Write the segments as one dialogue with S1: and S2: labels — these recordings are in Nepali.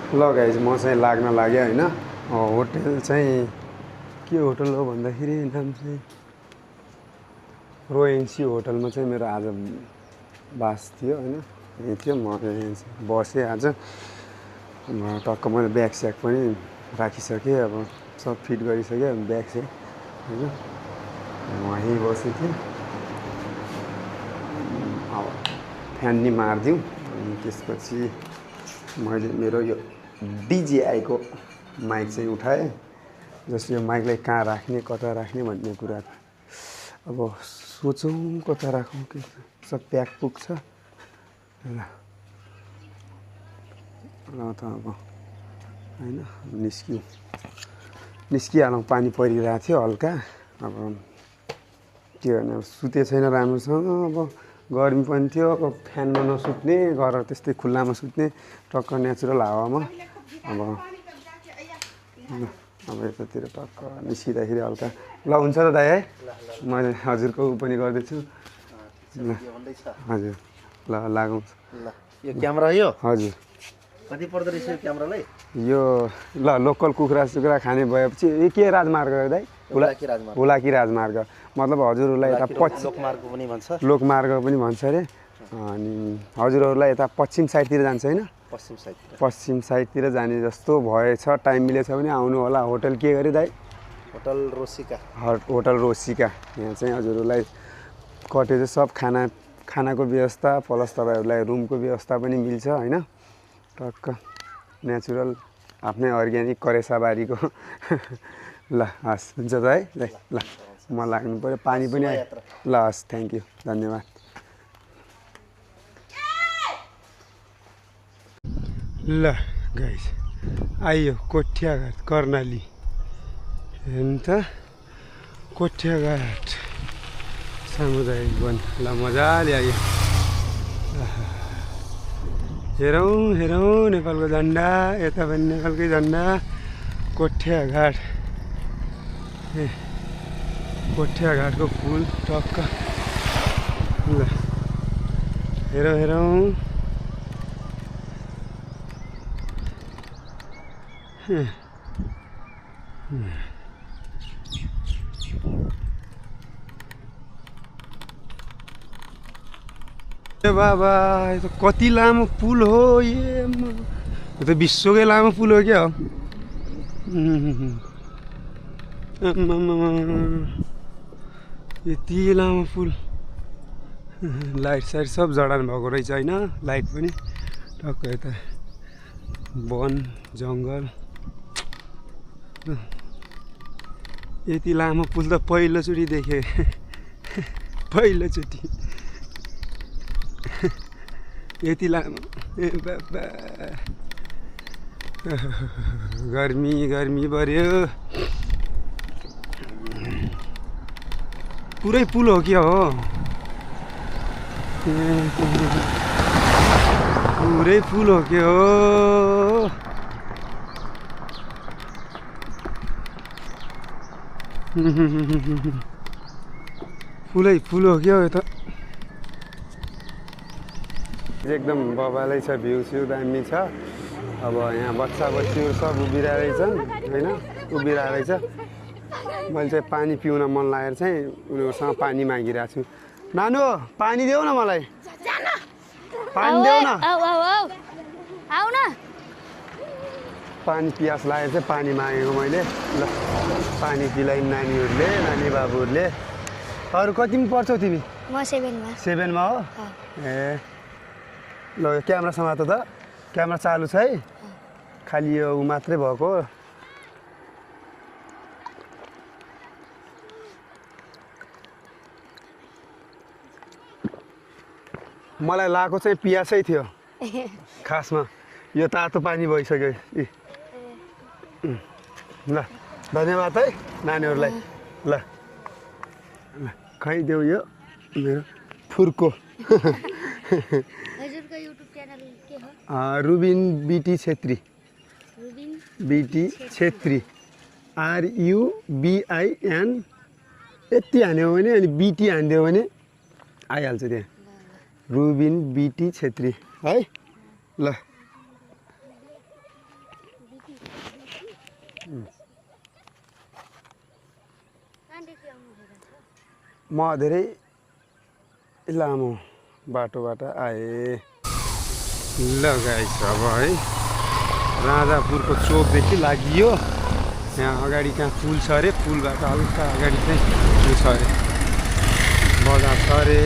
S1: ल गाइज म चाहिँ लाग्न लाग्यो होइन। होटल चाहिँ के होटल हो भन्दाखेरि नाम चाहिँ रोएन्सी होटलमा चाहिँ मेरो आज बास थियो होइन। यही थियो म बसेँ आज। टक्क मैले ब्याग स्याग पनि राखिसकेँ, अब सब फिट गरिसकेँ ब्याग स्याग होइन। वहीँ बसेको थिएँ। अब फ्यान नि मारिदिउँ अनि त्यसपछि मैले मेरो यो डिजेआईको माइक चाहिँ उठाएँ। जस्तो यो माइकलाई कहाँ राख्ने कता राख्ने भन्ने कुरा अब सोचौँ, कता राखौँ के सब प्याक पुग्छ ल त अब होइन। निस्किहालौँ। पानी परिरहेको थियो हल्का। अब के गर्ने, अब सुते छैन राम्रोसँग। अब गर्मी पनि थियो, अब फ्यानमा नसुत्ने, घर त्यस्तै खुल्लामा सुत्ने, टक्क नेचुरल हावामा। अब यतातिर टक्क निस्किँदाखेरि हल्का ल हुन्छ त दाइ है। मैले हजुरको पनि गर्दैछु ल। हजुर ल लागौँ
S2: ल। यो क्यामेरा यो
S1: हजुर
S2: कति पर्दो रहेछ यो क्यामेरालाई?
S1: यो ल लोकल कुखुरा सुखुरा खाने भएपछि यो के राजमार्ग हो दाइ? हुलाकी राजमार्ग। मतलब हजुरहरूलाई यता
S2: लोकमार्ग पनि भन्छ,
S1: लोकमार्ग पनि भन्छ अरे। अनि हजुरहरूलाई यता पश्चिम साइडतिर जान्छ होइन? पश्चिम साइडतिर जाने जस्तो भएछ। टाइम मिलेछ भने आउनु होला। होटल के गरे दाइ?
S2: होटल रोसिका।
S1: होटल रोसिका। यहाँ चाहिँ हजुरहरूलाई कटेज सब खानाको व्यवस्था प्लस तपाईँहरूलाई रुमको व्यवस्था पनि मिल्छ होइन। टक्क नेचुरल आफ्नै अर्ग्यानिक करेसाबारीको ल हस् हुन्छ त है ल। म लाग्नु पऱ्यो। पानी पनि आयो ल। हस् थ्याङ्क यू, धन्यवाद। ल गाइस आइयो कोठ्याघाट कर्णाली। हेर्नु त कोठ्याघाट सामुदायिक वन। ल मजाले आयो। हेरौँ हेरौँ नेपालको झन्डा। यता पनि नेपालकै झन्डा। कोठ्याघाट कोठ्याघाटको पुल टक्क ल हेरौँ हेरौँ। बाबा यो त कति लामो पुल हो। यो त विश्वकै लामो पुल हो क्या हो। यति लामो पुल। लाइट साइट सब जडान भएको रहेछ होइन। लाइट पनि टक्क यता वन जङ्गल। यति लामो पुल त पहिलोचोटि देखेँ। पहिलोचोटि यति लामो। ए बाबा गर्मी गर्मी बढ्यो। पुरै पुल हो क्या हो? पुरै पुल हो क्या हो? पुलै पुल हो क्या हो यो त? एकदम बबालै छ। भ्यू स्यू दामी छ। अब यहाँ बच्चा बच्चीहरू सब उभिरहेछन् होइन। उभिरहेछ। मैले चाहिँ पानी पिउन मन लागेर चाहिँ उनीहरूसँग पानी मागिरहेको छु। नानु पानी देऊ न मलाई। पानी देऊ न।
S3: आऊ न।
S1: पानी पियास लागेर चाहिँ पानी मागेको मैले। ल पानी पिलाइन् नानीहरूले, नानी बाबुहरूले। अरू कतिमा पढ्छौ तिमी?
S3: म 7मा।
S1: 7मा हो? ए ल क्यामेरा समात त। क्यामेरा चालु छ है? खालि यो मात्रै भएको। मलाई लागेको चाहिँ पियासै थियो खासमा। यो तातो पानी भइसक्यो। ल धन्यवाद है नानीहरूलाई। ल खाइदेऊ यो मेरो फुर्को।
S3: हजुरको युट्युब च्यानल के हो?
S1: Rubin BT Chhetri. BT Chhetri RUBIN यति हान्यो भने अनि बिटी हानिदियो भने आइहाल्छ त्यहाँ। रुबिन बिटी छेत्री है। ल म धेरै लामो बाटोबाट आएँ। ल गाइस अब है राजापुरको चोकदेखि लागियो। यहाँ अगाडि कहाँ पुल छ अरे, पुलबाट हल्का अगाडि चाहिँ पुल छ अरे, बजार छ अरे,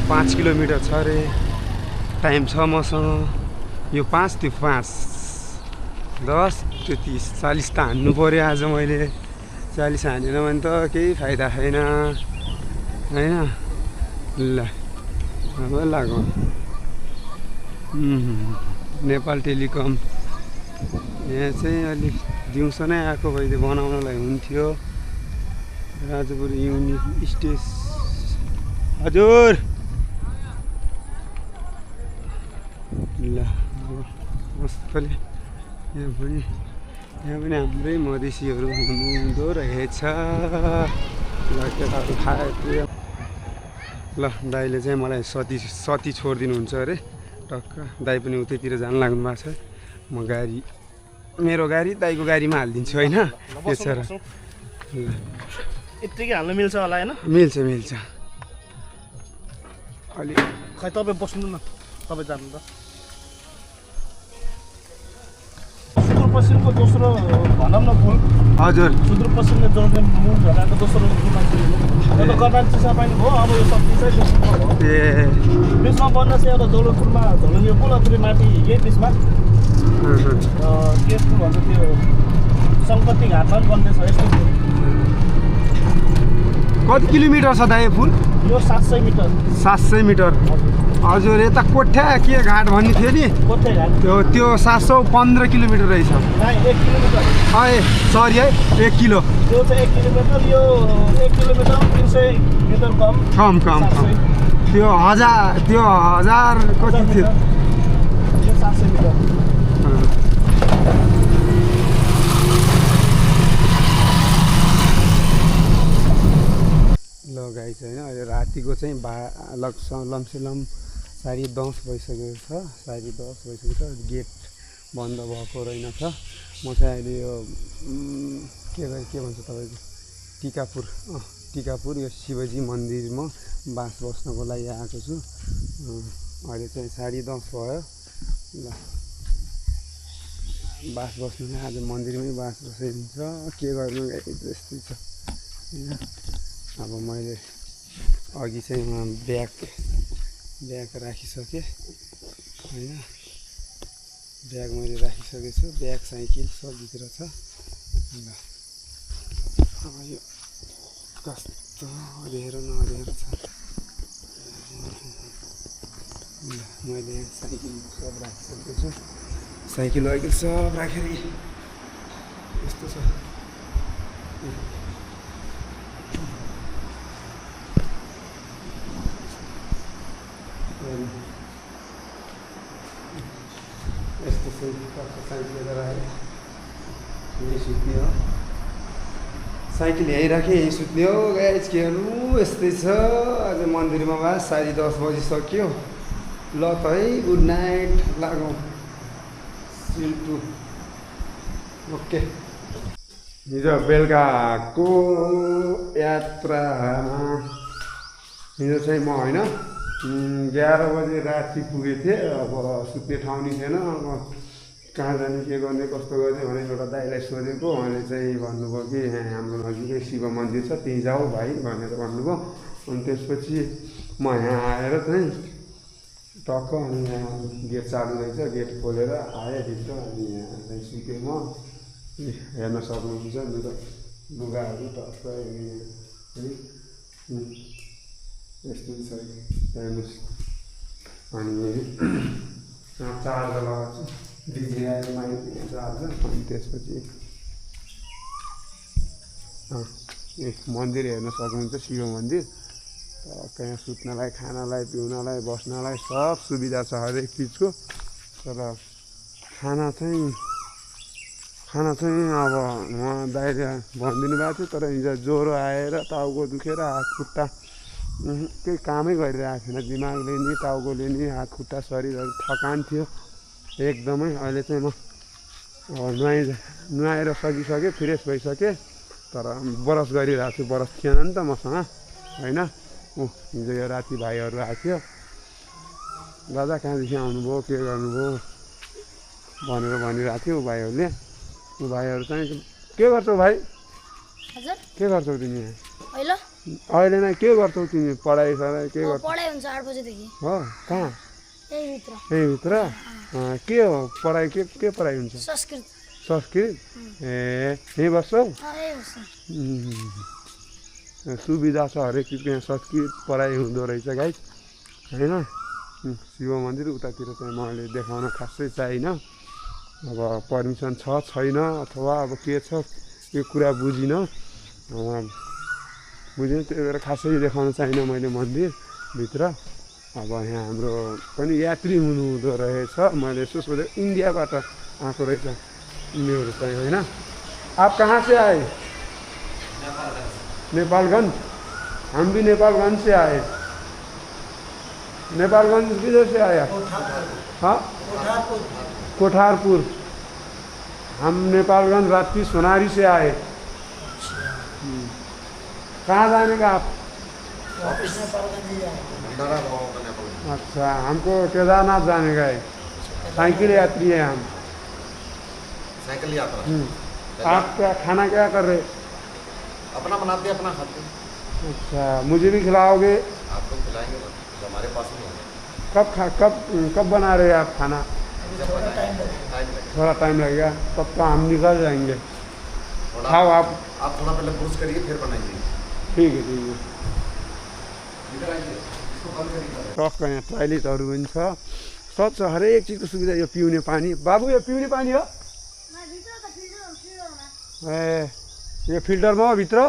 S1: 5 किलोमिटर छ अरे। टाइम छ मसँग, यो 5 त्यो 5 10 त्यो 30 40 त हान्नु पऱ्यो आज मैले। 40 हानेन भने त केही फाइदा छैन होइन। ल अब लागौँ। नेपाल टेलिकम यहाँ चाहिँ अलिक दिउँसो नै आएको भइदियो बनाउनलाई हुन्थ्यो। राजापुर युनिक स्टेज हजुर। ल मस्तले यहाँ पनि हाम्रै मधेसीहरू हुनुहुँदो रहेछ। ल केटाहरू खायो। ल दाइले चाहिँ मलाई सती छोडिदिनुहुन्छ अरे टक्क। दाइ पनि उतैतिर जानु लाग्नु भएको छ। म गाडी मेरो गाडी दाइको गाडीमा हालिदिन्छु होइन। के छ र
S2: यत्तिकै हाल्नु मिल्छ होला होइन?
S1: मिल्छ अलि
S2: खै तपाईँ बस्नु न, तपाईँ जानु त। सुदूरपश्चिमको दोस्रो भनौँ न पुल।
S1: हजुर
S2: सुदूरपश्चिमले जोड्ने मुख झराको दोस्रो पुल त गदान चिसा पानी भयो। अब यो सब्जी चाहिँ बिचमा बन्न चाहिँ एउटा जोलो पुलमा झोलुङ्गे पुल, फेरि माथि यही बिचमा के पुल भन्छ त्यो सङ्पत्ति घाटमा पनि बन्दैछ यस्तो।
S1: कति किलोमिटर छ दाइ पुल?
S2: यो 700 मिटर।
S1: 700 मिटर हजुर। यता कोठ्या के घाट भन्ने थियो नि,
S2: कोठे घाट
S1: त्यो 715 किलोमिटर रहेछ।
S2: 1 किलोमिटर
S1: सरी है 1 किलो।
S2: त्यो चाहिँ 1 किलोमिटर, यो 1 किलोमिटर 300 मिटर कम।
S1: त्यो 1000 कति थियो?
S2: यो 700 मिटर।
S1: ल गाई चाहिँ होइन अहिले रातिको चाहिँ लम्सेलम 10:30 भइसकेको छ। 10:30 भइसकेको छ। गेट बन्द भएको रहेनछ। म चाहिँ अहिले यो के भन्छ तपाईँको टिकापुर यो शिवजी मन्दिरमा बास बस्नको लागि आएको छु। अहिले चाहिँ 10:30 भयो। ल बास बस्नु आज मन्दिरमै बास बसाइदिन्छ। के गर्नु जस्तै छ होइन। अब मैले अघि चाहिँ ब्याग राखिसकेँ होइन। ब्याग मैले राखिसकेको छु। ब्याग साइकल सब भित्र छ। ल अब यो कस्तो अँध्यारो छ। ल मैले यहाँ साइकल सब राखिसकेको छु। साइकल सब राखेर यस्तो छ। यस्तो साइकल लिएर आएँ। यही सुत्ने हो। साइकल यहीँ राखेँ, यहीँ सुत्ने हो। गाइज के गर्नु यस्तै छ। आज मन्दिरमा बा 10:30 बजिसक्यो। ल त है गुड नाइट। लागौँ सिल्टु। ओके हिजो बेलुकाको यात्रामा हिजो चाहिँ म होइन 11 बजे राति पुगेको थिएँ। अब सुत्ने ठाउँ नि थिएन। अब कहाँ जाने के गर्ने कस्तो गर्ने भने एउटा दाइलाई सोधेको। उहाँले चाहिँ भन्नुभयो कि यहाँ हाम्रो नजिकै शिव मन्दिर छ त्यहीँ जाऊ भाइ भनेर भन्नुभयो। अनि त्यसपछि म यहाँ आएर चाहिँ टक्क अनि यहाँ गेट चालु रहेछ। गेट खोलेर आएँ भित्र। अनि यहाँ चाहिँ सुतेँ म। हेर्न सक्नुहुन्छ मेरो लुगाहरू टक्क है यस्तो छ हेर्नुहोस्। अनि चार्जर लगाएको छु। डिजे आएर माइक चार्जर। अनि त्यसपछि मन्दिर हेर्न सक्नुहुन्छ शिव मन्दिर। कहाँ सुत्नलाई खानालाई पिउनलाई बस्नलाई सब सुविधा छ हरेक चिजको। तर खाना चाहिँ अब उहाँ दाइले भनिदिनु भएको थियो। तर हिजो ज्वरो आएर टाउको दुखेर हात खुट्टा केही कामै गरिरहेको थिएन। दिमागले नि टाउकोले नि हात खुट्टा शरीरहरू थकान थियो एकदमै। अहिले चाहिँ म नुहाएर सकिसकेँ, फ्रेस भइसकेँ। तर बरस गरिरहेको छु, बरस थिएन नि त मसँग होइन। हिजो यो राति भाइहरू आएको थियो, दादा कहाँदेखि आउनुभयो के गर्नुभयो भनेर भनिरहेको थियो भाइहरूले। भाइहरू चाहिँ के गर्छौ भाइ,
S3: हजुर
S1: के गर्छौ तिमी
S3: अहिले
S1: अहिले नै, के गर्छौ तिमी, पढाइ सराइ के गर्छौ?
S3: पढाइ हुन्छ 8 बजेदेखि
S1: हो कहाँ?
S3: यहीभित्र
S1: यहीभित्र के हो पढाइ, के पढाइ हुन्छ?
S3: संस्कृत
S1: संस्कृत ए यहीँ बस्छौ?
S3: यही बस्छ।
S1: सुविधा छ हरेक चिजको यहाँ, संस्कृत पढाइ हुँदो रहेछ गाइस होइन। शिव मन्दिर उतातिर चाहिँ मैले देखाउन खासै चाहिनँ, अब पर्मिसन छ छैन अथवा अब के छ यो कुरा बुझिनँ, त्यही भएर खासै देखाउन चाहिनँ मैले मन्दिरभित्र। अब यहाँ हाम्रो पनि यात्री हुनुहुँदो रहेछ, मैले यसो सोधेँ इन्डियाबाट आएको रहेछ यिनीहरू चाहिँ होइन। आप कहाँ से आए? नेपालगंज। हम भी नेपालगंज से आए। नेपालगंज किधर से आया? हाँ कोठारपुर। हम नेपालगंज रात्रि सोनारी से आए। कहाँ जाने का आप? अच्छा, हमको केदारनाथ जाने का है, साइकिल यात्री है हम।
S4: साइकिल यात्रा।
S1: आप क्या खाना क्या कर रहे?
S4: अपना बनाते अपना खाते।
S1: अच्छा, मुझे भी खिलाओगे?
S4: आपको खिलाएंगे, हमारे पास नहीं होगा।
S1: कब बना रहे हैं आप खाना? थोड़ा टाइम लगेगा, तब तो हम निकल जाएंगे। खाओ आप
S4: थोड़ा पहले पुरुष करिए फिर बनाइए।
S1: ठीक है टक्क यहाँ टोयलेटहरू पनि छ, सब छ, हरेक चिजको सुविधा। यो पिउने पानी, बाबु यो पिउने पानी हो? ए यो फिल्टरमा हो भित्र,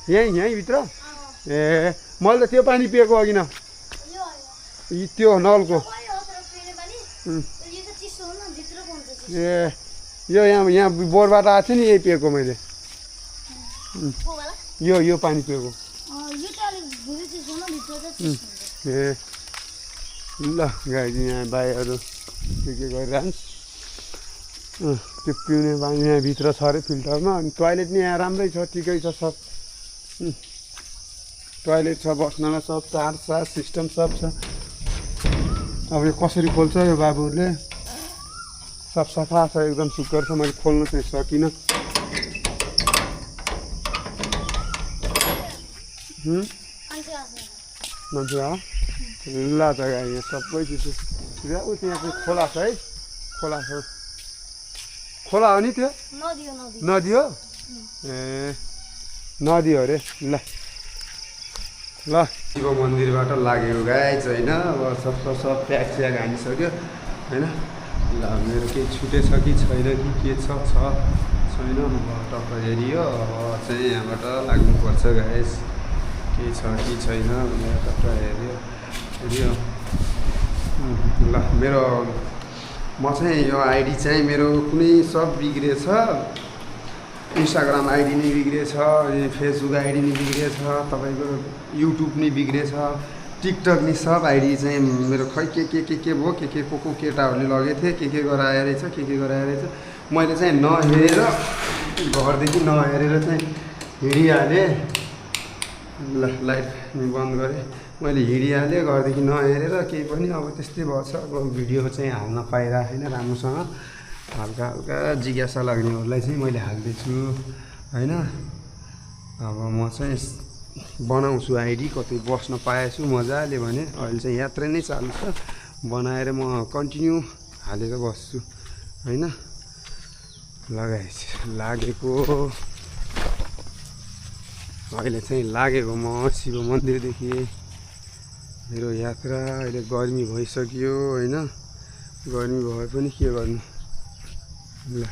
S1: यहीँभित्र? ए मैले त त्यो पानी पिएको अघि न, त्यो नलको। ए यो यहाँ बोरबाट आएको थियो नि, यही पिएको मैले, यो पानी पिएको। ए ल गाई यहाँ भाइहरू के गरिरहन्छ, त्यो पिउने पानी यहाँभित्र छ अरे फिल्टरमा। अनि टोयलेट नि यहाँ राम्रै छ, ठिकै छ सब, टोयलेट छ बस्नलाई, सब चार सिस्टम सब छ। अब यो कसरी खोल्छ यो बाबुहरूले, सब सफा छ एकदम सुग्घर छ, मैले खोल्न चाहिँ सकिनँ। मान्छे हो ल त गाई यहाँ सबै चिज त्यहाँ चाहिँ खोला छ है, खोला छ, खोला हो नि त्यो? नदी हो? ए नदी हो अरे। ल शिव मन्दिरबाट लागेको गाइज होइन, अब सब प्याक हानिसक्यो होइन। ल मेरो केही छुटेछ कि छैन कि के छ छैन, अब टक्क हेरियो, अब चाहिँ यहाँबाट लाग्नुपर्छ गाइज, केही छ कि छैन भनेर टक्क हेऱ्यो। ल म चाहिँ यो आइडी चाहिँ मेरो कुनै सब बिग्रेछ, इन्स्टाग्राम आइडी नै बिग्रेछ, फेसबुक आइडी नै बिग्रेछ, तपाईँको युट्युब नै बिग्रेछ, टिकटक नि सब आइडी चाहिँ मेरो खै के भयो, को केटाहरूले लगेको थिएँ, के गराएर रहेछ। मैले चाहिँ नहेरेर, घरदेखि नहेरेर चाहिँ हिँडिहालेँ। ल लाइट बन्द गरेँ, मैले हिँडिहालेँ घरदेखि नहेरेर, केही पनि अब त्यस्तै भएछ। अब भिडियो चाहिँ हाल्न पाइरहेको छैन राम्रोसँग, हल्का जिज्ञासा लाग्नेहरूलाई चाहिँ मैले हाल्दैछु होइन। अब म चाहिँ बनाउँछु आइडी, कतै बस्न पाएछु मजाले भने। अहिले चाहिँ यात्रा नै चालु छ, बनाएर म कन्टिन्यू हालेर बस्छु होइन। लागेको अहिले चाहिँ लागेको म शिव मन्दिरदेखि मेरो यात्रा। अहिले गर्मी भइसक्यो होइन, गर्मी भए पनि के गर्नु। ल